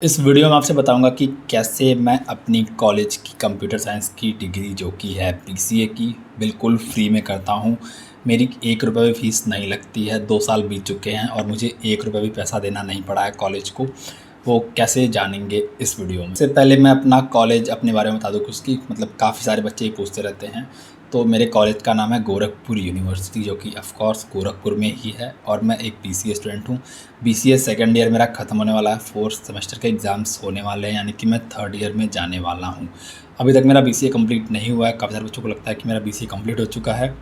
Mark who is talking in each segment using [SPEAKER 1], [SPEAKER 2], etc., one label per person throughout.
[SPEAKER 1] इस वीडियो में आपसे बताऊंगा कि कैसे मैं अपनी कॉलेज की कंप्यूटर साइंस की डिग्री जो कि है पीसीए की बिल्कुल फ्री में करता हूं। मेरी ₹1 भी फ़ीस नहीं लगती है। 2 साल बीत चुके हैं और मुझे ₹1 भी पैसा देना नहीं पड़ा है कॉलेज को। वो कैसे जानेंगे इस वीडियो में। इससे पहले मैं अपना कॉलेज अपने बारे में बता दूँ कुछ कि मतलब काफ़ी सारे बच्चे ही पूछते रहते हैं। तो मेरे कॉलेज का नाम है गोरखपुर यूनिवर्सिटी, जो कि ऑफ़ कोर्स गोरखपुर में ही है और मैं एक बीसीए स्टूडेंट हूँ। बीसीए सेकंड ईयर मेरा ख़त्म होने वाला है, 4th सेमेस्टर के एग्ज़ाम्स होने वाले हैं, यानी कि मैं 3rd ईयर में जाने वाला हूँ। अभी तक मेरा बीसीए कंप्लीट नहीं हुआ है। काफ़ी सारे बच्चों को लगता है कि मेरा बीसीए कंप्लीट हो चुका है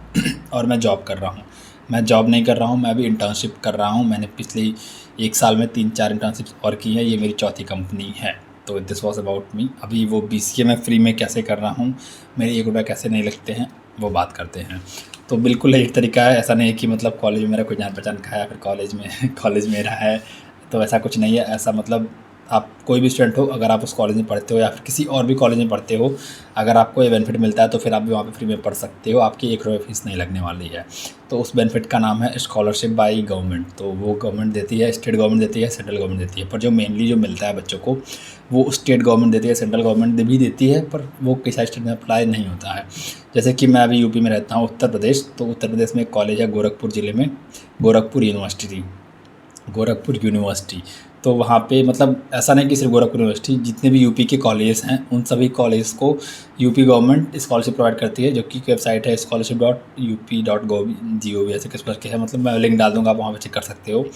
[SPEAKER 1] और मैं जॉब कर रहा हूँ। मैं जॉब नहीं कर रहा हूँ, मैं अभी इंटर्नशिप कर रहा हूँ। मैंने पिछले 1 साल में 3-4 इंटर्नशिप्स और की हैं। ये मेरी चौथी कंपनी है। तो दिस वाज़ अबाउट मी। अभी वो बीसीए मैं फ्री में कैसे कर रहा हूँ, मेरे ₹1 कैसे नहीं लगते हैं, वो बात करते हैं। तो बिल्कुल एक तरीका है, ऐसा नहीं है कि मतलब कॉलेज में मेरा कोई जान पहचान का है, फिर कॉलेज में कॉलेज मेरा है, तो ऐसा कुछ नहीं है। ऐसा मतलब आप कोई भी स्टूडेंट हो, अगर आप उस कॉलेज में पढ़ते हो या फिर किसी और भी कॉलेज में पढ़ते हो, अगर आपको ये बेनिफिट मिलता है तो फिर आप भी वहाँ पे फ्री में पढ़ सकते हो। आपकी ₹1 फ़ीस नहीं लगने वाली है। तो उस बेनिफिट का नाम है स्कॉलरशिप बाय गवर्नमेंट। तो वो गवर्नमेंट देती है, स्टेट गवर्नमेंट देती है, सेंट्रल गवर्नमेंट देती है। पर जो मेनली जो मिलता है बच्चों को, वो स्टेट गवर्नमेंट देती है, सेंट्रल गवर्नमेंट भी देती है, पर वो किसी स्टेट में अप्लाई नहीं होता है। जैसे कि मैं अभी यूपी में रहता हूँ, उत्तर प्रदेश। तो उत्तर प्रदेश में एक कॉलेज है गोरखपुर ज़िले में, गोरखपुर यूनिवर्सिटी। गोरखपुर यूनिवर्सिटी। तो वहाँ पे मतलब ऐसा नहीं कि सिर्फ गोरखपुर यूनिवर्सिटी, जितने भी यूपी के कॉलेजेस हैं उन सभी कॉलेज को यूपी गवर्नमेंट स्कॉलरशिप प्रोवाइड करती है, जो कि वेबसाइट है scholarship.up.gov ऐसे कुछ करके है। मतलब मैं लिंक डाल दूँगा, आप वहाँ पे चेक कर सकते हो।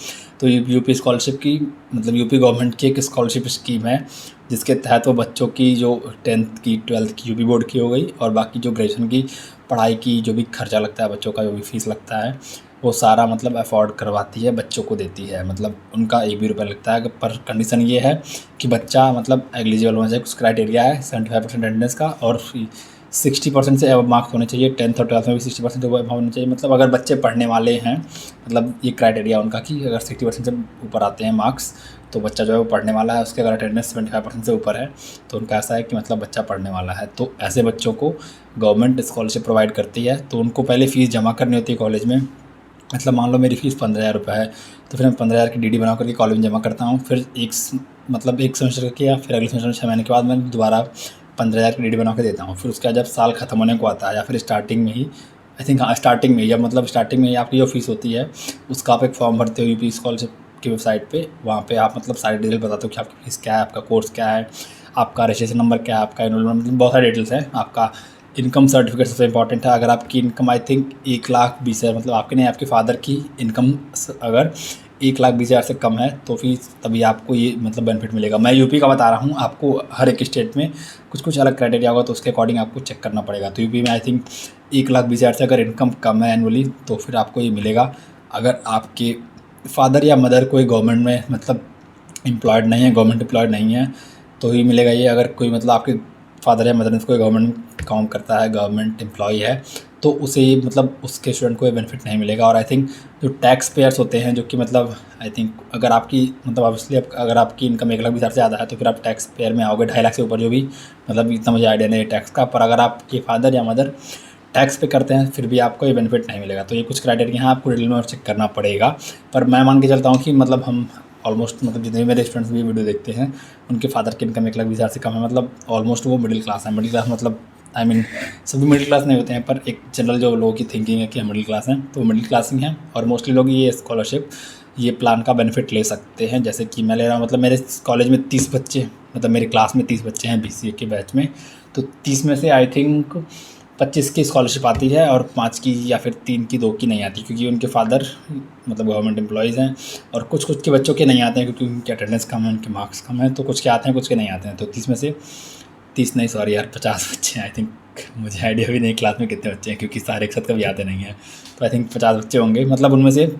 [SPEAKER 1] तो यूपी स्कॉलरशिप की मतलब यूपी गवर्नमेंट की एक स्कॉलरशिप स्कीम है, जिसके तहत वो बच्चों की जो 10th की 12th की यूपी बोर्ड की हो गई और बाकी जो ग्रेजुएशन की पढ़ाई की जो भी खर्चा लगता है, बच्चों का जो भी फ़ीस लगता है, वो सारा मतलब अफोर्ड करवाती है, बच्चों को देती है। मतलब उनका ₹1 भी लगता है, पर कंडीशन ये है कि बच्चा मतलब एलिजिबल होना चाहिए। कुछ क्राइटेरिया है 75% अटेंडेंस का और 60% से अबव मार्क्स होने चाहिए। 10th और 12th में भी 60% से अबव होने चाहिए। मतलब अगर बच्चे पढ़ने वाले हैं, मतलब ये क्राइटेरिया उनका कि अगर 60% से ऊपर आते हैं मार्क्स, तो बच्चा जो है वो पढ़ने वाला है। उसके अगर अटेंडेंस 75% से ऊपर है तो उनका ऐसा है कि मतलब बच्चा पढ़ने वाला है। तो ऐसे बच्चों को गवर्नमेंट स्कॉलरशिप प्रोवाइड करती है। तो उनको पहले फ़ीस जमा करनी होती है कॉलेज में। मतलब मान लो मेरी फ़ीस ₹15,000 है, तो फिर मैं 15,000 की डीडी बना करके कॉलेज में जमा करता हूँ। फिर मतलब 1 सेमेस्टर किया, फिर अगले सेमेस्टर में 6 महीने के बाद मैं दोबारा 15,000 की डीडी बना के देता हूँ। फिर उसके बाद जब साल ख़त्म होने को आता है या फिर स्टार्टिंग में ही, आई थिंक हाँ, स्टार्टिंग में ही, जब मतलब स्टार्टिंग में ही आपकी जो फ़ीस होती है उसका आप एक फॉर्म भरते हो यूपी स्कॉलरशिप की वेबसाइट पे। वहाँ पे आप मतलब सारी डिटेल बताते हो कि आपकी फ़ीस क्या है, आपका कोर्स क्या है, आपका रजिस्ट्रेशन नंबर क्या है, आपका एनरोलमेंट, मतलब बहुत सारी डिटेल्स हैं। आपका इनकम सर्टिफिकेट सबसे इंपॉर्टेंट है। अगर आपकी इनकम आई थिंक 1,20,000, मतलब आपके नहीं, आपके फादर की इनकम अगर 1,20,000 से कम है तो फिर तभी आपको ये मतलब बेनिफिट मिलेगा। मैं यूपी का बता रहा हूँ, आपको हर एक स्टेट में कुछ कुछ अलग क्राइटेरिया होगा, तो उसके अकॉर्डिंग आपको चेक करना पड़ेगा। तो यूपी में आई थिंक 1,20,000 से अगर इनकम कम है एनुअली तो फिर आपको ये मिलेगा। अगर आपके फादर या मदर कोई गवर्नमेंट में मतलब एम्प्लॉयड नहीं है, गवर्नमेंट एम्प्लॉयड नहीं है, तो ही मिलेगा ये। अगर कोई मतलब आपके फादर या मदर ने कोई गवर्नमेंट काम करता है, गवर्नमेंट एम्प्लॉई है, तो उसे मतलब उसके स्टूडेंट को ये बेनिफिट नहीं मिलेगा। और आई थिंक जो टैक्स पेयर्स होते हैं, जो कि मतलब आई थिंक अगर आपकी मतलब ऑब्वियसली अगर आपकी इनकम 1,20,000 से ज़्यादा है तो फिर आप टैक्स पेयर में आओगे। 2.5 लाख से ऊपर जो भी, मतलब इतना मुझे आइडिया नहीं है टैक्स का, पर अगर आपके फादर या मदर टैक्स पे करते हैं फिर भी आपको ये बेनिफिट नहीं मिलेगा। तो ये कुछ क्राइटेरिया हैं, आपको डिटेल में और चेक करना पड़ेगा। पर मैं मान के चलता हूँ कि मतलब हम ऑलमोस्ट मतलब जितने भी मेरे स्टूडेंट्स भी वीडियो देखते हैं, उनके फादर की इनकम 1,20,000 से कम है। मतलब ऑलमोस्ट वो मिडिल क्लास है। मिडिल क्लास मतलब आई मीन सभी मिडिल क्लास नहीं होते हैं, पर एक जनरल जो लोगों की थिंकिंग है कि हम मिडिल क्लास हैं, तो मिडिल क्लास ही हैं। और मोस्टली लोग ये स्कॉलरशिप, ये प्लान का बेनिफिट ले सकते हैं। जैसे कि मैं ले रहा हूँ, मतलब मेरे कॉलेज में 30 बच्चे, मतलब मेरी क्लास में 30 बच्चे हैं बीसीए के बैच में। तो 30 में से आई थिंक 25 की स्कॉलरशिप आती है और 5 की या फिर 3 की 2 की नहीं आती, क्योंकि उनके फादर मतलब गवर्नमेंट एम्प्लॉयज़ हैं। और कुछ कुछ के बच्चों के नहीं आते हैं क्योंकि उनकी अटेंडेंस कम है, उनके मार्क्स कम है। तो कुछ के आते हैं, कुछ के नहीं आते हैं। तो 30 में से 30 नहीं, सॉरी यार, 50 बच्चे हैं आई थिंक। मुझे आइडिया भी नहीं क्लास में कितने बच्चे हैं, क्योंकि सारे एक साथ कभी आते नहीं हैं। तो आई थिंक 50 बच्चे होंगे। मतलब उनमें से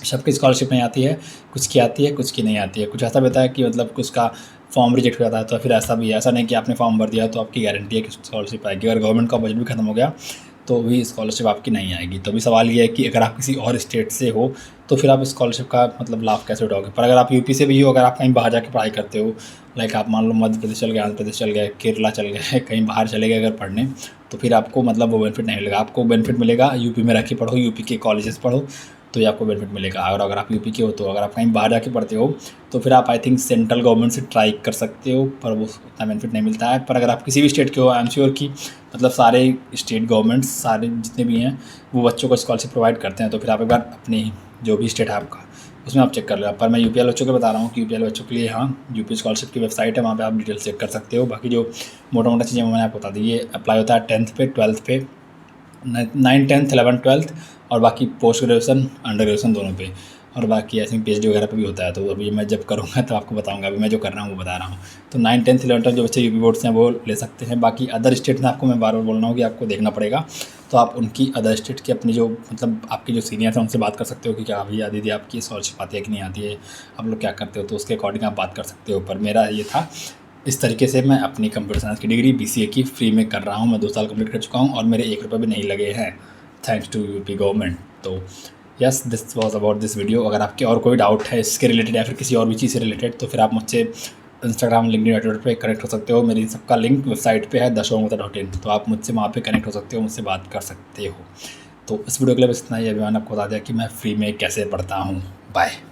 [SPEAKER 1] सबकी स्कॉलरशिप नहीं आती है, कुछ की आती है, कुछ की नहीं आती है। कुछ ऐसा भी होता है कि मतलब कुछ का फॉर्म रिजेक्ट हो जाता है, तो फिर ऐसा भी है। ऐसा नहीं कि आपने फॉर्म भर दिया तो आपकी गारंटी है कि स्कॉलरशिप आएगी। अगर गवर्नमेंट का बजट भी खत्म हो गया तो भी स्कॉलरशिप आपकी नहीं आएगी। तो अभी सवाल ये है कि अगर आप किसी और स्टेट से हो तो फिर आप स्कॉलरशिप का मतलब लाभ कैसे उठाओगे। पर अगर आप यूपी से भी हो, अगर आप कहीं बाहर जाके पढ़ाई करते हो, लाइक आप मान लो मध्य प्रदेश चल गए, आंध्र प्रदेश चल गए, केरला चल गए, कहीं बाहर चले गए अगर पढ़ने, तो फिर आपको मतलब वो बेनिफिट नहीं मिलेगा। आपको बेनिफिट मिलेगा यूपी में रह के पढ़ो, यूपी के कॉलेजेस पढ़ो, तो ये आपको बेनिफिट मिलेगा। और अगर आप यूपी के हो, तो अगर आप कहीं बाहर जाके पढ़ते हो तो फिर आप आई थिंक सेंट्रल गवर्नमेंट से ट्राई कर सकते हो, पर वो उतना बेनिफिट नहीं मिलता है। पर अगर आप किसी भी स्टेट के हो, आई एम श्योर कि मतलब सारे स्टेट गवर्नमेंट्स सारे जितने भी हैं वो बच्चों को स्कॉलरशिप प्रोवाइड करते हैं। तो फिर आप एक बार अपनी जो भी स्टेट है आपका उसमें आप चेक कर लो। पर मैं यूपी वाले बच्चों को बता रहा हूँ कि यूपी वाले बच्चों के लिए हाँ यूपी स्कॉलरशिप की वेबसाइट है, वहाँ पे आप डिटेल चेक कर सकते हो। बाकी जो मोटा मोटा चीज़ें मैंने आपको बता दी, ये अप्लाई होता है 10th पे, 12th पे, 9, 10th, 11th, 12th, और बाकी पोस्ट ग्रेजुएशन, अंडर ग्रेजुएशन दोनों पे, और बाकी आई थिंक पीएचडी वगैरह पे भी होता है। तो अभी मैं जब करूँगा तो आपको बताऊँगा, अभी मैं जो कर रहा हूँ वो बता रहा हूँ। तो 9, 10th, 11th जो बच्चे यूपी बोर्ड से हैं वो ले सकते हैं। बाकी अदर स्टेट में आपको मैं बार बार बोल रहा हूँ कि आपको देखना पड़ेगा, तो आप उनकी अदर स्टेट की अपनी जो मतलब आपके जो सीनियर्स हैं उनसे बात कर सकते हो कि क्या भैया दीदी आपकी स्कॉलरशिप आती है कि नहीं आती है, आप लोग क्या करते हो, तो उसके अकॉर्डिंग आप बात कर सकते हो। पर मेरा ये था, इस तरीके से मैं अपनी कंप्यूटर साइंस की डिग्री BCA की फ्री में कर रहा हूँ। मैं 2 साल कंप्लीट कर चुका हूँ और मेरे 1 रुपये भी नहीं लगे हैं, थैंक्स टू यूपी गवर्नमेंट। तो yes, this was about this video. अगर आपके और कोई डाउट है इसके रिलेटेड या फिर किसी और भी चीज़ से रिलेटेड, तो फिर आप मुझसे इंस्टाग्राम, लिंक्डइन, ट्विटर पे कनेक्ट हो सकते हो। मेरी सबका लिंक वेबसाइट पे है dashomgupta.in, तो आप मुझसे वहाँ पे कनेक्ट हो सकते हो, मुझसे बात कर सकते हो। तो इस वीडियो के लिए बस इतना ही। अभी मैंने आपको बता दिया कि मैं फ्री में कैसे पढ़ता हूँ। बाय।